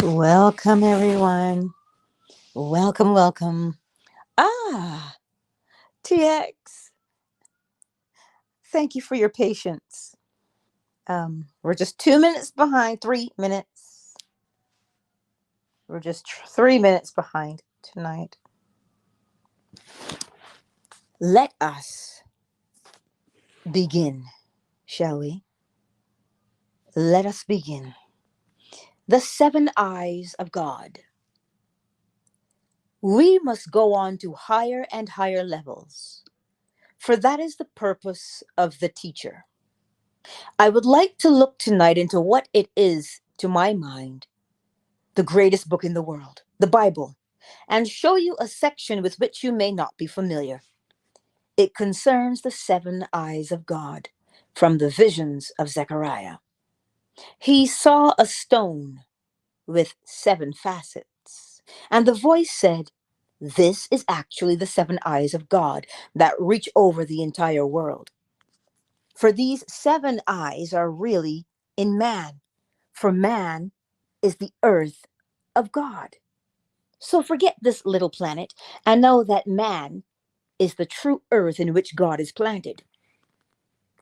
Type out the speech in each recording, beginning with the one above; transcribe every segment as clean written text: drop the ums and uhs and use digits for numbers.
Welcome, everyone. Welcome, welcome. TX, thank you for your patience. We're just 2 minutes behind, 3 minutes. We're just 3 minutes behind tonight. Let us begin, shall we? Let us begin. The seven eyes of God. We must go on to higher and higher levels, for that is the purpose of the teacher. I would like to look tonight into what it is, to my mind, the greatest book in the world, the Bible, and show you a section with which you may not be familiar. It concerns the seven eyes of God from the visions of Zechariah. He saw a stone with seven facets, and the voice said, "This is actually the seven eyes of God that reach over the entire world. For these seven eyes are really in man, for man is the earth of God. So forget this little planet and know that man is the true earth in which God is planted.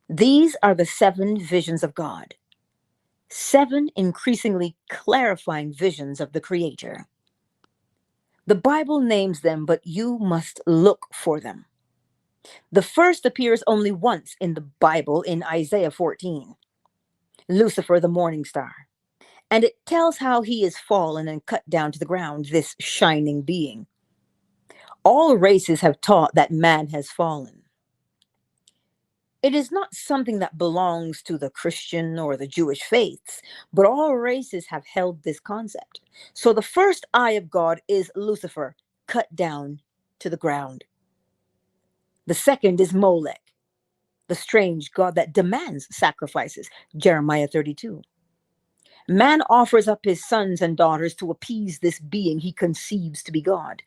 These are the seven visions of God, seven increasingly clarifying visions of the Creator. The Bible names them, but you must look for them. The first appears only once in the Bible in Isaiah 14, Lucifer the morning star. And it tells how he is fallen and cut down to the ground, this shining being. All races have taught that man has fallen. It is not something that belongs to the Christian or the Jewish faiths, but all races have held this concept. So the first eye of God is Lucifer, cut down to the ground. The second is Molech, the strange god that demands sacrifices, Jeremiah 32. Man offers up his sons and daughters to appease this being he conceives to be God.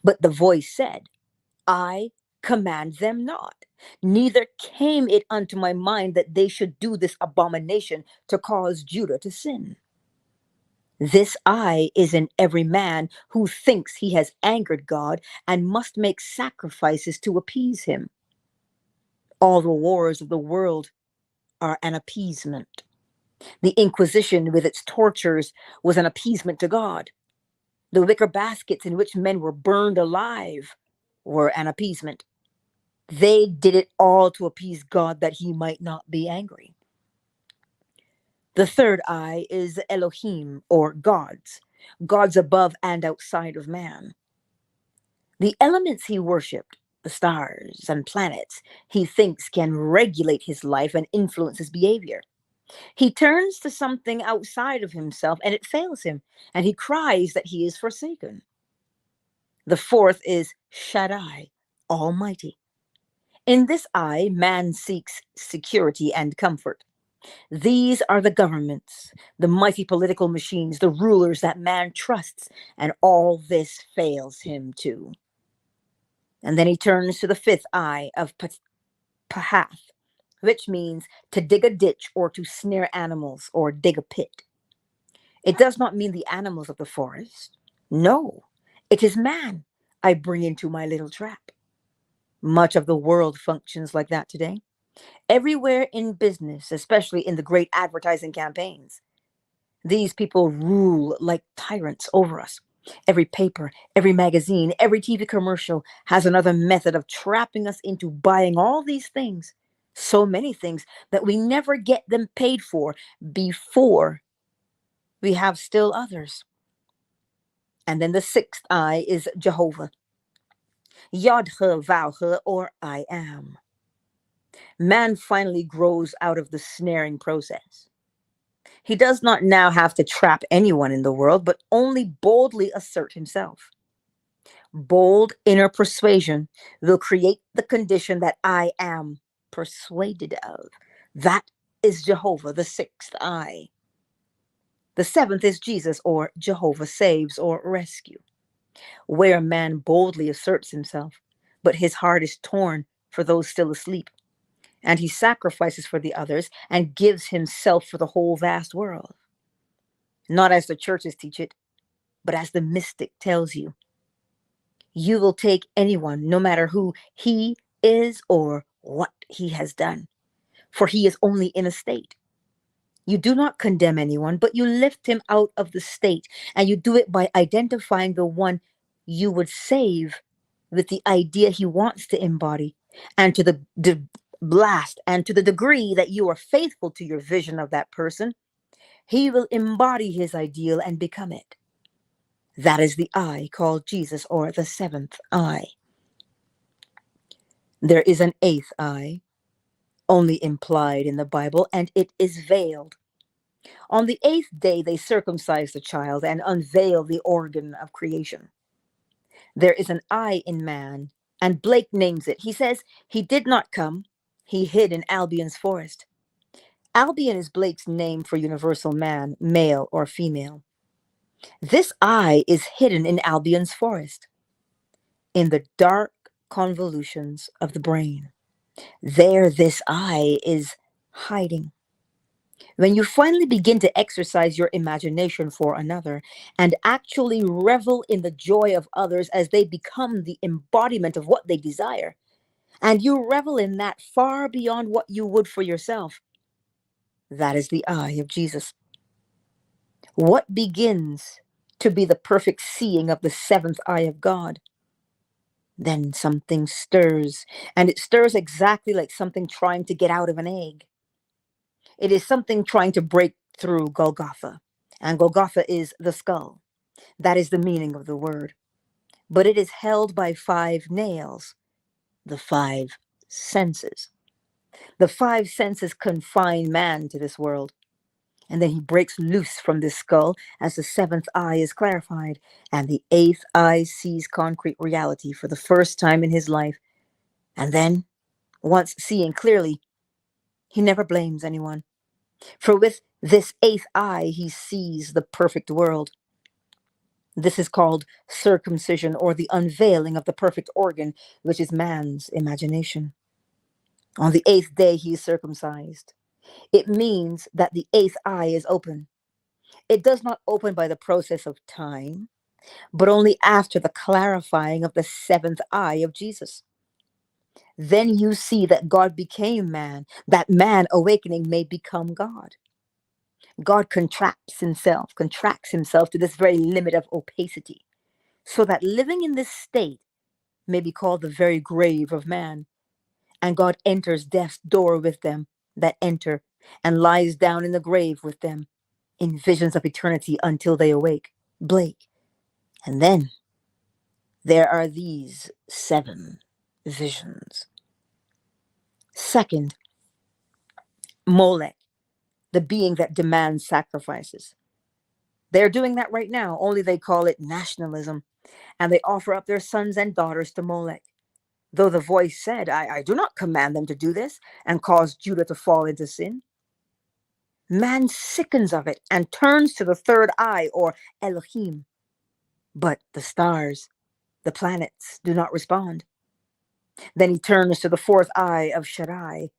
But the voice said, I command them not. Neither came it unto my mind that they should do this abomination to cause Judah to sin. This eye is in every man who thinks he has angered God and must make sacrifices to appease him. All the wars of the world are an appeasement. The Inquisition, with its tortures, was an appeasement to God. The wicker baskets in which men were burned alive were an appeasement. They did it all to appease God that he might not be angry. The third eye is Elohim, or gods, gods above and outside of man. The elements he worshipped, the stars and planets, he thinks can regulate his life and influence his behavior. He turns to something outside of himself and it fails him, and he cries that he is forsaken. The fourth is Shaddai, Almighty. In this eye, man seeks security and comfort. These are the governments, the mighty political machines, the rulers that man trusts, and all this fails him too. And then he turns to the fifth eye of Pahath, which means to dig a ditch or to snare animals or dig a pit. It does not mean the animals of the forest. No, it is man I bring into my little trap. Much of the world functions like that today. Everywhere in business, especially in the great advertising campaigns, these people rule like tyrants over us. Every paper, every magazine, every TV commercial has another method of trapping us into buying all these things, so many things that we never get them paid for before we have still others. And then the sixth eye is Jehovah, Yod-Heh, Vav-Heh, or I am. Man finally grows out of the snaring process. He does not now have to trap anyone in the world, but only boldly assert himself. Bold inner persuasion will create the condition that I am persuaded of. That is Jehovah, the sixth eye. The seventh is Jesus, or Jehovah saves or rescue, where man boldly asserts himself, but his heart is torn for those still asleep, and he sacrifices for the others and gives himself for the whole vast world. not as the churches teach it, but as the mystic tells you. You will take anyone, no matter who he is or what he has done, for he is only in a state. You do not condemn anyone, but you lift him out of the state, and you do it by identifying the one you would save with the idea he wants to embody, and to the blast, and to the degree that you are faithful to your vision of that person, he will embody his ideal and become it. That is the I called Jesus, or the seventh I. There is an eighth I, only implied in the Bible, and it is veiled. On the eighth day, they circumcise the child and unveil the organ of creation. There is an I in man, and Blake names it. He says he did not come, he hid in Albion's forest. Albion is Blake's name for universal man, male or female. This I is hidden in Albion's forest, in the dark convolutions of the brain. There, this I is hiding. When you finally begin to exercise your imagination for another and actually revel in the joy of others as they become the embodiment of what they desire, and you revel in that far beyond what you would for yourself, that is the I of Jesus. What begins to be the perfect seeing of the seventh eye of God? Then something stirs, and it stirs exactly like something trying to get out of an egg. It is something trying to break through Golgotha, and Golgotha is the skull. That is the meaning of the word. But it is held by 5 nails, the 5 senses. The 5 senses confine man to this world. And then he breaks loose from this skull as the seventh eye is clarified, and the eighth eye sees concrete reality for the first time in his life. And then, once seeing clearly, he never blames anyone. For with this eighth eye, he sees the perfect world. This is called circumcision, or the unveiling of the perfect organ, which is man's imagination. On the 8th day, he is circumcised. It means that the 8th eye is open. It does not open by the process of time, but only after the clarifying of the 7th eye of Jesus. Then you see that God became man, that man awakening may become God. God contracts himself to this very limit of opacity, so that living in this state may be called the very grave of man. And God enters death's door with them that enter, and lies down in the grave with them in visions of eternity until they awake. Blake. And then there are these 7 visions. Second, Molech, the being that demands sacrifices. They're doing that right now, only they call it nationalism, and they offer up their sons and daughters to Molech. Though the voice said, I do not command them to do this, and cause Judah to fall into sin. Man sickens of it and turns to the third eye, or Elohim. But the stars, the planets, do not respond. Then he turns to the fourth eye of Shaddai,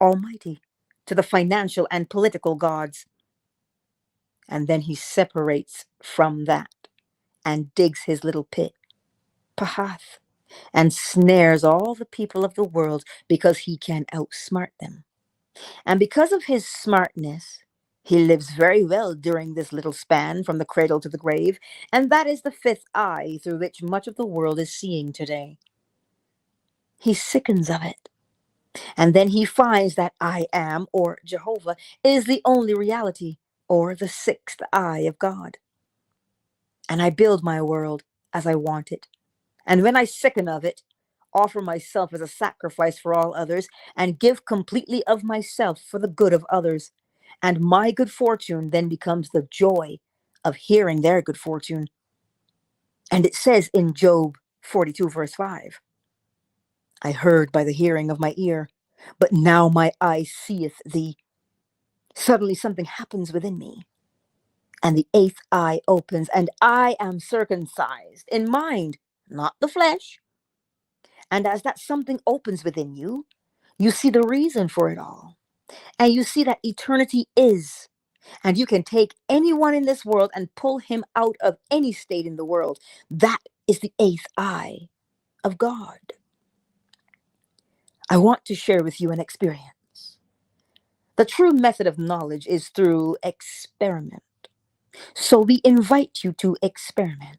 Almighty, to the financial and political gods. And then he separates from that and digs his little pit, Pahath, and snares all the people of the world because he can outsmart them. And because of his smartness, he lives very well during this little span from the cradle to the grave, and that is the 5th eye through which much of the world is seeing today. He sickens of it, and then he finds that I am, or Jehovah, is the only reality, or the 6th eye of God. And I build my world as I want it, and when I sicken of it, offer myself as a sacrifice for all others, and give completely of myself for the good of others. And my good fortune then becomes the joy of hearing their good fortune. And it says in Job 42, verse 5, I heard by the hearing of my ear, but now my eye seeth thee. Suddenly something happens within me, and the 8th eye opens, and I am circumcised in mind, not the flesh. And as that something opens within you, you see the reason for it all. And you see that eternity is And you can take anyone in this world and pull him out of any state in the world. That is the eighth eye of God. I want to share with you an experience. The true method of knowledge is through experiment. So we invite you to experiment.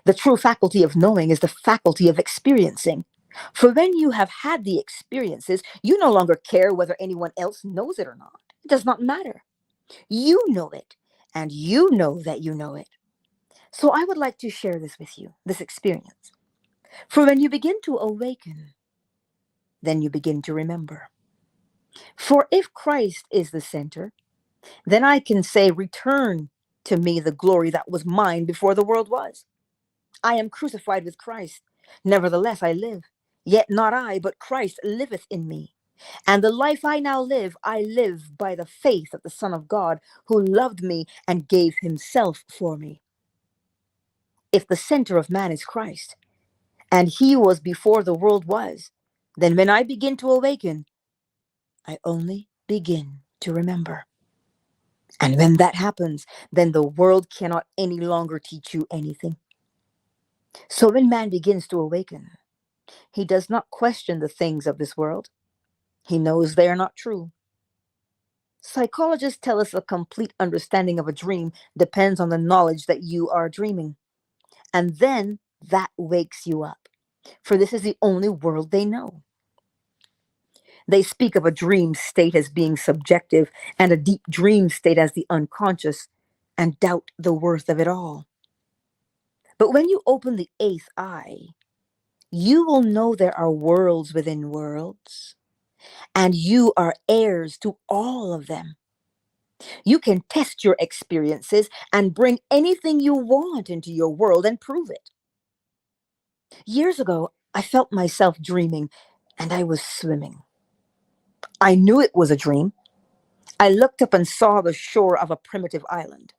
The true faculty of knowing is the faculty of experiencing. For when you have had the experiences, you no longer care whether anyone else knows it or not. It does not matter. You know it, and you know that you know it. So I would like to share this with you, this experience. For when you begin to awaken, then you begin to remember. For if Christ is the center, then I can say, return to me the glory that was mine before the world was. I am crucified with Christ. Nevertheless, I live. Yet not I, but Christ liveth in me. And the life I now live, I live by the faith of the Son of God, who loved me and gave himself for me. If the center of man is Christ, and he was before the world was, then when I begin to awaken, I only begin to remember. And when that happens, then the world cannot any longer teach you anything. So when man begins to awaken, he does not question the things of this world. He knows they are not true. Psychologists tell us a complete understanding of a dream depends on the knowledge that you are dreaming. And then that wakes you up. For this is the only world they know. They speak of a dream state as being subjective and a deep dream state as the unconscious, and doubt the worth of it all. But when you open the eighth eye, you will know there are worlds within worlds, and you are heirs to all of them. You can test your experiences and bring anything you want into your world and prove it. Years ago, I felt myself dreaming, and I was swimming. I knew it was a dream. I looked up and saw the shore of a primitive island.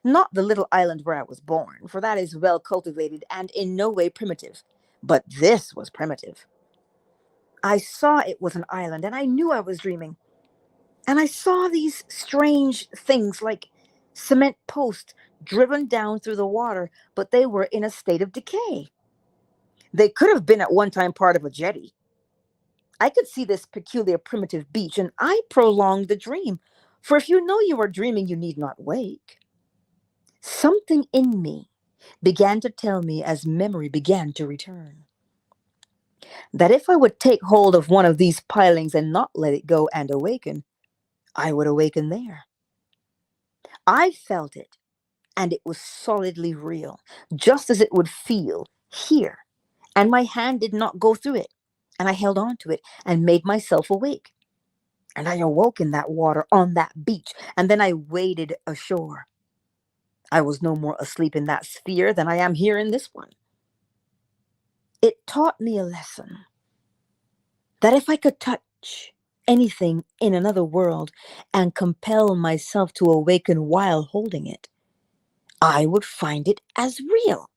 Not the little island where I was born, for that is well cultivated and in no way primitive. But this was primitive. I saw it was an island, and I knew I was dreaming. And I saw these strange things like cement posts driven down through the water, but they were in a state of decay. They could have been at one time part of a jetty. I could see this peculiar primitive beach, and I prolonged the dream. For if you know you are dreaming, you need not wake. Something in me began to tell me as memory began to return, that if I would take hold of one of these pilings and not let it go and awaken, I would awaken there. I felt it, and it was solidly real, just as it would feel here. And my hand did not go through it, and I held on to it and made myself awake. And I awoke in that water on that beach, and then I waded ashore. I was no more asleep in that sphere than I am here in this one. It taught me a lesson, that if I could touch anything in another world and compel myself to awaken while holding it, I would find it as real.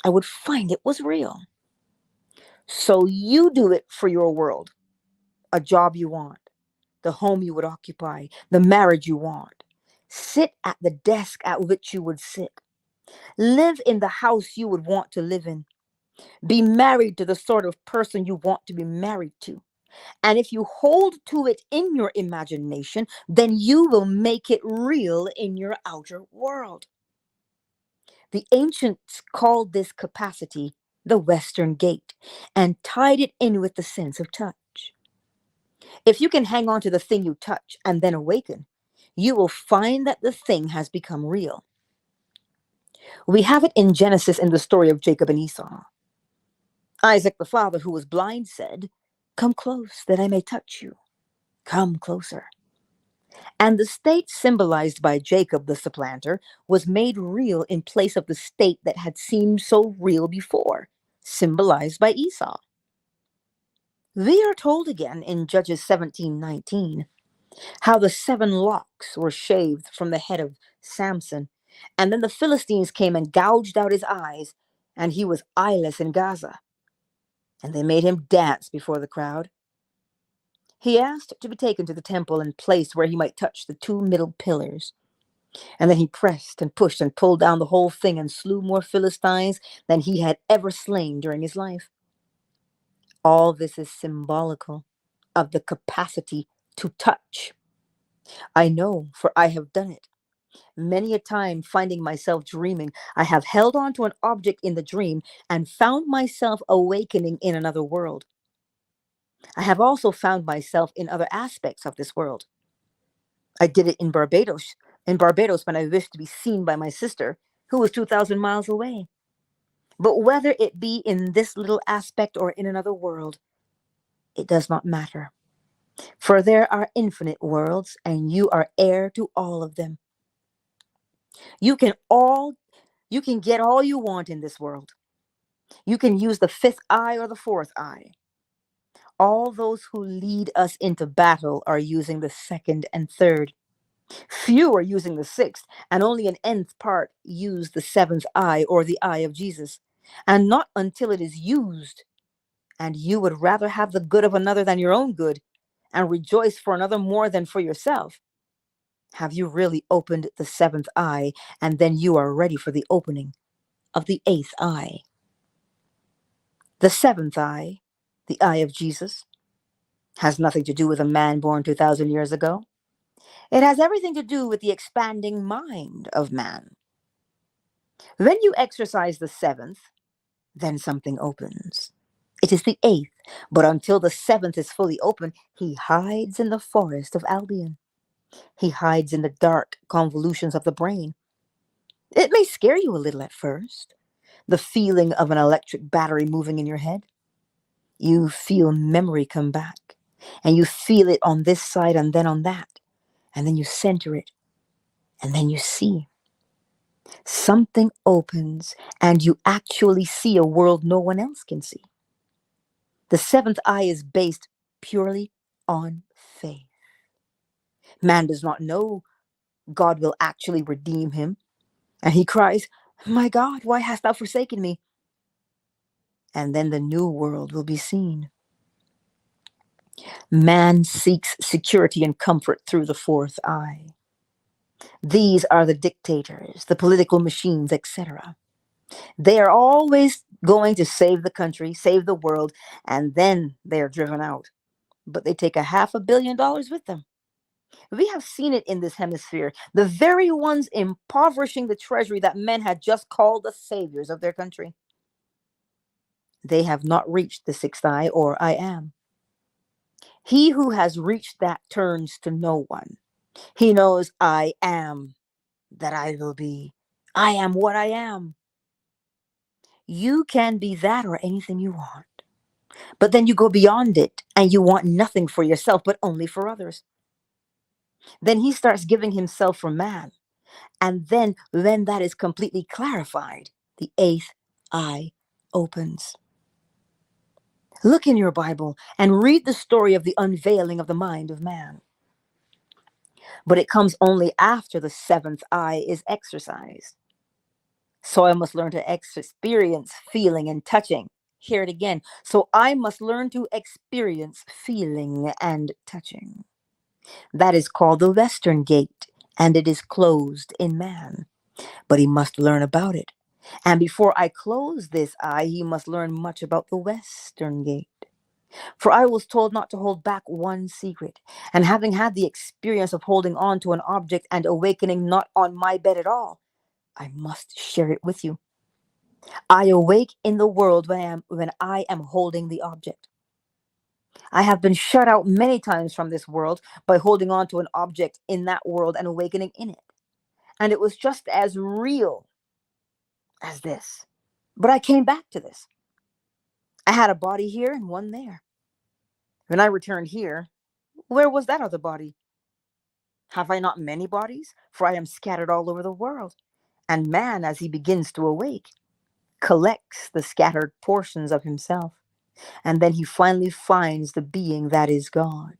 I would find it was real. So you do it for your world, a job you want, the home you would occupy, the marriage you want. Sit at the desk at which you would sit. Live in the house you would want to live in. Be married to the sort of person you want to be married to. And if you hold to it in your imagination, then you will make it real in your outer world. The ancients called this capacity the Western Gate and tied it in with the sense of touch. If you can hang on to the thing you touch and then awaken, you will find that the thing has become real. We have it in Genesis in the story of Jacob and Esau. Isaac, the father who was blind, said, "Come close that I may touch you. Come closer." And the state symbolized by Jacob the supplanter was made real in place of the state that had seemed so real before, symbolized by Esau. We are told again in Judges 17:19 how the 7 locks were shaved from the head of Samson, and then the Philistines came and gouged out his eyes, and he was eyeless in Gaza. And they made him dance before the crowd. He asked to be taken to the temple and placed where he might touch the two middle pillars. And then he pressed and pushed and pulled down the whole thing and slew more Philistines than he had ever slain during his life. All this is symbolical of the capacity to touch. I know, for I have done it. Many a time, finding myself dreaming, I have held on to an object in the dream and found myself awakening in another world. I have also found myself in other aspects of this world. I did it in Barbados. In Barbados, when I wished to be seen by my sister, who was 2,000 miles away. But whether it be in this little aspect or in another world, it does not matter. For there are infinite worlds, and you are heir to all of them. You can all you can get all you want in this world. You can use the fifth eye or the fourth eye. All those who lead us into battle are using the second and third. Few are using the sixth, and only an nth part use the seventh eye or the eye of Jesus. And not until it is used, and you would rather have the good of another than your own good, and rejoice for another more than for yourself, have you really opened the seventh eye, and then you are ready for the opening of the eighth eye. The seventh eye, the eye of Jesus, has nothing to do with a man born 2,000 years ago. It has everything to do with the expanding mind of man. When you exercise the seventh, then something opens. It is the eighth, but until the seventh is fully open, he hides in the forest of Albion. He hides in the dark convolutions of the brain. It may scare you a little at first, the feeling of an electric battery moving in your head. You feel memory come back, and you feel it on this side and then on that, and then you center it, and then you see. Something opens, and you actually see a world no one else can see. The seventh eye is based purely on faith. Man does not know God will actually redeem him, and he cries, "My God, why hast thou forsaken me?" And then the new world will be seen. Man seeks security and comfort through the fourth eye. These are the dictators, the political machines, etc. They are always going to save the country, save the world, and then they are driven out. But they take $500 million with them. We have seen it in this hemisphere, the very ones impoverishing the treasury that men had just called the saviors of their country. They have not reached the sixth eye, or I am. He who has reached that turns to no one. He knows I am that I will be. I am what I am. You can be that or anything you want. But then you go beyond it and you want nothing for yourself, but only for others. Then he starts giving himself for man. And then, when that is completely clarified, the eighth eye opens. Look in your Bible and read the story of the unveiling of the mind of man. But it comes only after the seventh eye is exercised. So I must learn to experience feeling and touching. Hear it again. So I must learn to experience feeling and touching. That is called the Western Gate, and it is closed in man. But he must learn about it. And before I close this eye, he must learn much about the Western Gate. For I was told not to hold back one secret. And having had the experience of holding on to an object and awakening not on my bed at all, I must share it with you. I awake in the world when I am holding the object. I have been shut out many times from this world by holding on to an object in that world and awakening in it. And it was just as real as this. But I came back to this. I had a body here and one there. When I returned here, where was that other body? Have I not many bodies? For I am scattered all over the world. And man, as he begins to awake, collects the scattered portions of himself. And then he finally finds the being that is God.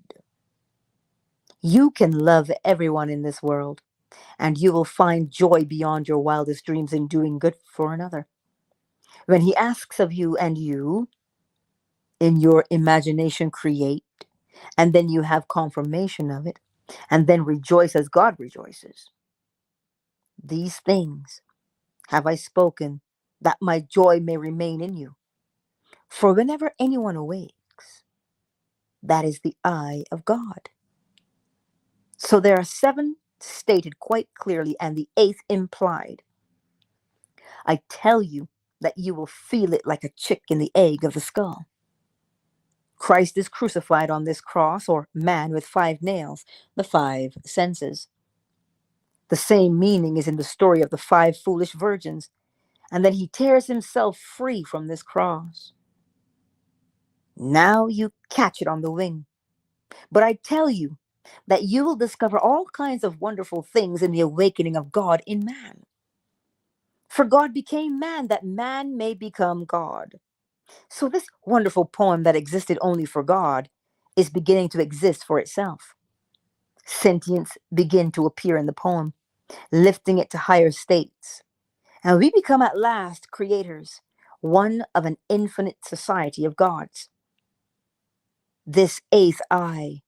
You can love everyone in this world, and you will find joy beyond your wildest dreams in doing good for another. When he asks of you and you, in your imagination create, and then you have confirmation of it, and then rejoice as God rejoices. These things have I spoken, that my joy may remain in you. For whenever anyone awakes, that is the eye of God. So there are seven stated quite clearly, and the eighth implied. I tell you that you will feel it like a chick in the egg of the skull. Christ is crucified on this cross, or man with 5 nails, the 5 senses. The same meaning is in the story of the 5 foolish virgins, and then he tears himself free from this cross. Now you catch it on the wing. But I tell you that you will discover all kinds of wonderful things in the awakening of God in man. For God became man that man may become God. So this wonderful poem that existed only for God is beginning to exist for itself. Sentience begin to appear in the poem, lifting it to higher states. And we become at last creators, one of an infinite society of gods. This eighth eye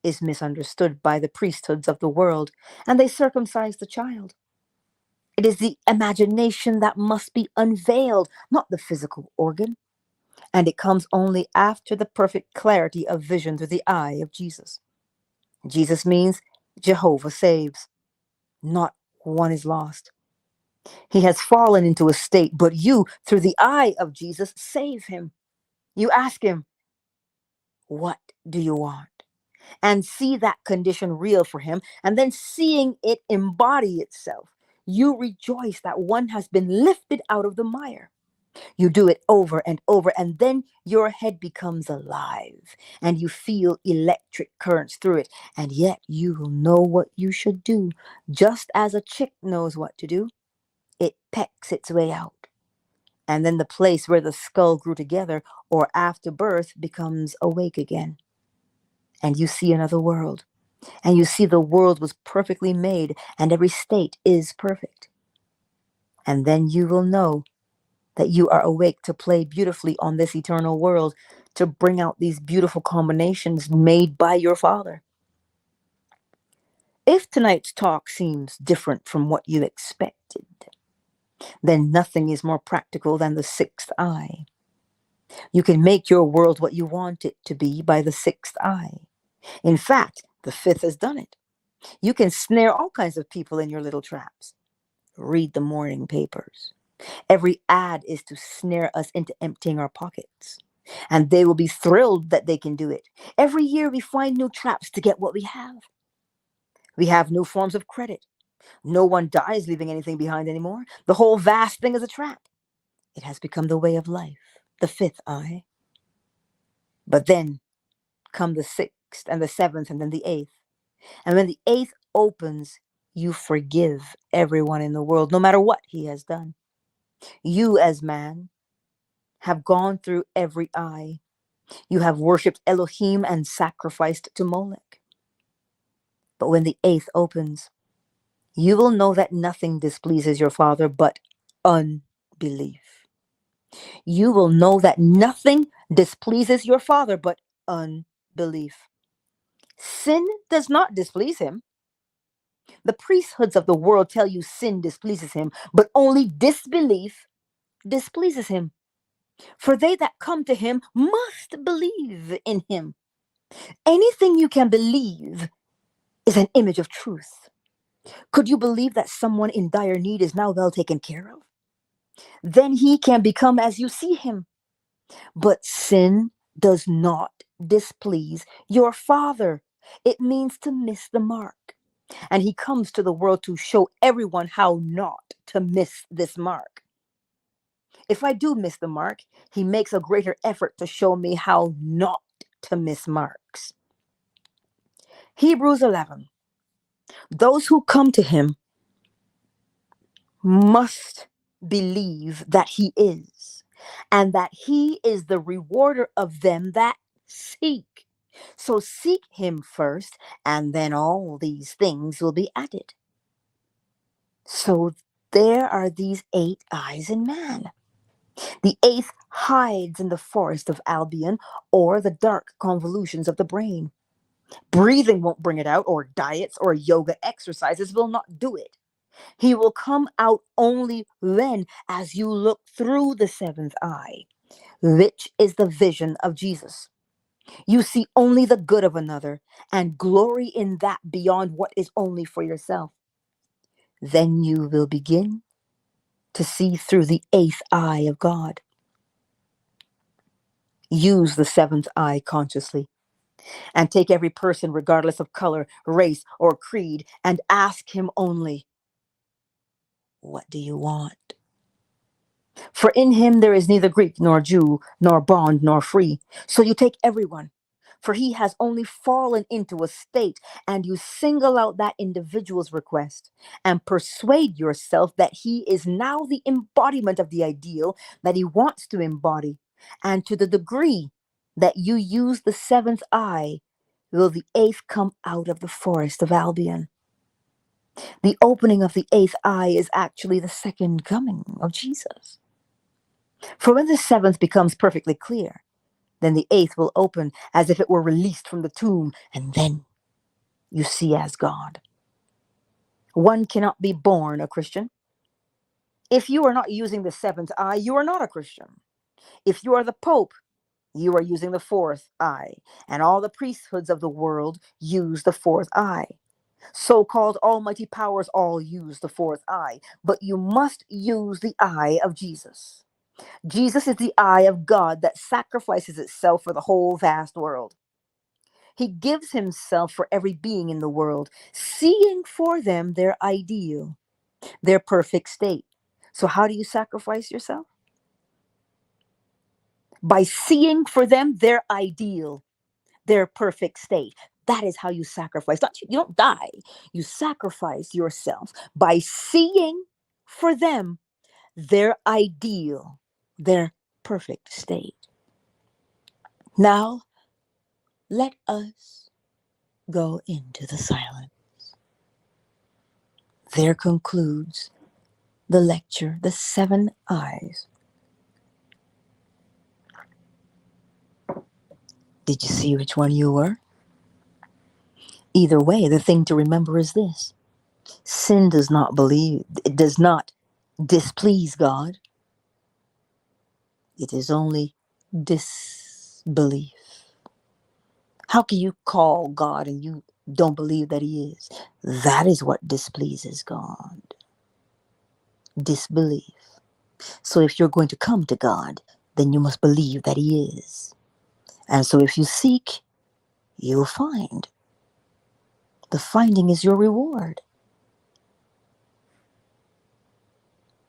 is misunderstood by the priesthoods of the world, and they circumcise the child. It is the imagination that must be unveiled, not the physical organ. And it comes only after the perfect clarity of vision through the eye of Jesus. Jesus means Jehovah saves. Not one is lost. He has fallen into a state, but you, through the eye of Jesus, save him. You ask him, what do you want? And see that condition real for him, and then seeing it embody itself, you rejoice that one has been lifted out of the mire. You do it over and over, and then your head becomes alive, and you feel electric currents through it, and yet you will know what you should do, just as a chick knows what to do. It pecks its way out, and then the place where the skull grew together, or after birth, becomes awake again. And you see another world, and you see the world was perfectly made, and every state is perfect. And then you will know that you are awake to play beautifully on this eternal world, to bring out these beautiful combinations made by your Father. If tonight's talk seems different from what you expected, then nothing is more practical than the sixth eye. You can make your world what you want it to be by the sixth eye. In fact, the fifth has done it. You can snare all kinds of people in your little traps. Read the morning papers. Every ad is to snare us into emptying our pockets. And they will be thrilled that they can do it. Every year we find new traps to get what we have. We have new forms of credit. No one dies leaving anything behind anymore. The whole vast thing is a trap. It has become the way of life, the fifth eye. But then come the sixth and the seventh and then the eighth. And when the eighth opens, you forgive everyone in the world, no matter what he has done. You, as man, have gone through every eye. You have worshipped Elohim and sacrificed to Molech. But when the eighth opens, you will know that nothing displeases your Father but unbelief. You will know that nothing displeases your Father but unbelief. Sin does not displease him. The priesthoods of the world tell you sin displeases him, but only disbelief displeases him. For they that come to him must believe in him. Anything you can believe is an image of truth. Could you believe that someone in dire need is now well taken care of? Then he can become as you see him. But sin does not displease your Father. It means to miss the mark. And he comes to the world to show everyone how not to miss this mark. If I do miss the mark, he makes a greater effort to show me how not to miss marks. Hebrews 11. Those who come to him must believe that he is, and that he is the rewarder of them that seek. So seek him first, and then all these things will be added. So there are these 8 eyes in man. The eighth hides in the forest of Albion or the dark convolutions of the brain. Breathing won't bring it out, or diets or yoga exercises will not do it. He will come out only then as you look through the seventh eye, which is the vision of Jesus. You see only the good of another and glory in that beyond what is only for yourself. Then you will begin to see through the eighth eye of God. Use the seventh eye consciously and take every person, regardless of color, race, or creed, and ask him only, what do you want? For in him there is neither Greek nor Jew, nor bond nor free. So you take everyone, for he has only fallen into a state, and you single out that individual's request and persuade yourself that he is now the embodiment of the ideal that he wants to embody. And to the degree that you use the seventh eye, will the eighth come out of the forest of Albion. The opening of the eighth eye is actually the second coming of Jesus. For when the seventh becomes perfectly clear, then the eighth will open as if it were released from the tomb, and then you see as God. One cannot be born a Christian. If you are not using the seventh eye, you are not a Christian. If you are the Pope, you are using the fourth eye, and all the priesthoods of the world use the fourth eye. So-called almighty powers all use the fourth eye, but you must use the eye of Jesus. Jesus is the eye of God that sacrifices itself for the whole vast world. He gives himself for every being in the world, seeing for them their ideal, their perfect state. So how do you sacrifice yourself? By seeing for them their ideal, their perfect state. That is how you sacrifice. You don't die. You sacrifice yourself by seeing for them their ideal, their perfect state. Now, let us go into the silence. There concludes the lecture, The Seven Eyes. Did you see which one you were? Either way, the thing to remember is this: sin does not displease God. It is only disbelief. How can you call God and you don't believe that he is? That is what displeases God. Disbelief. So if you're going to come to God, then you must believe that he is. And so if you seek, you'll find. The finding is your reward.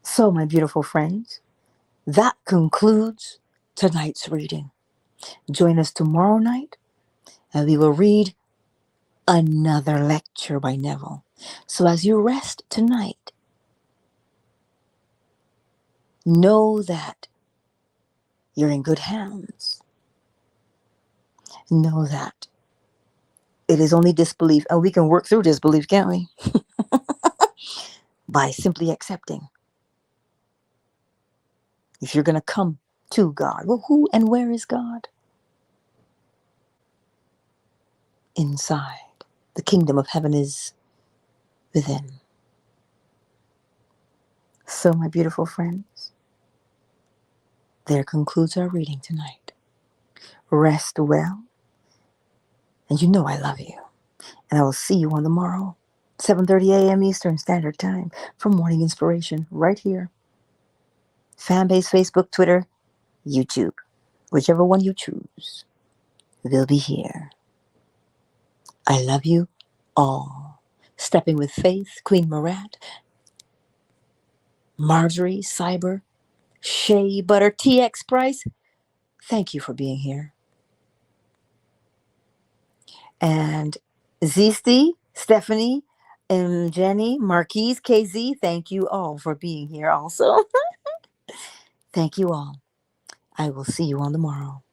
So, my beautiful friends, that concludes tonight's reading. Join us tomorrow night and we will read another lecture by Neville. So as you rest tonight, know that you're in good hands. Know that it is only disbelief, and we can work through disbelief, can't we? By simply accepting. If you're going to come to God, well, who and where is God? Inside. The kingdom of heaven is within. So, my beautiful friends, there concludes our reading tonight. Rest well, and you know I love you. And I will see you on the morrow, 7:30 a.m. Eastern Standard Time, for Morning Inspiration, right here. Fanbase, Facebook, Twitter, YouTube, whichever one you choose, will be here. I love you all. Stepping with Faith, Queen Marat, Marjorie, Cyber, Shea Butter, TX Price, thank you for being here. And Zisti, Stephanie, and Jenny, Marquise, KZ, thank you all for being here also. Thank you all. I will see you on the morrow.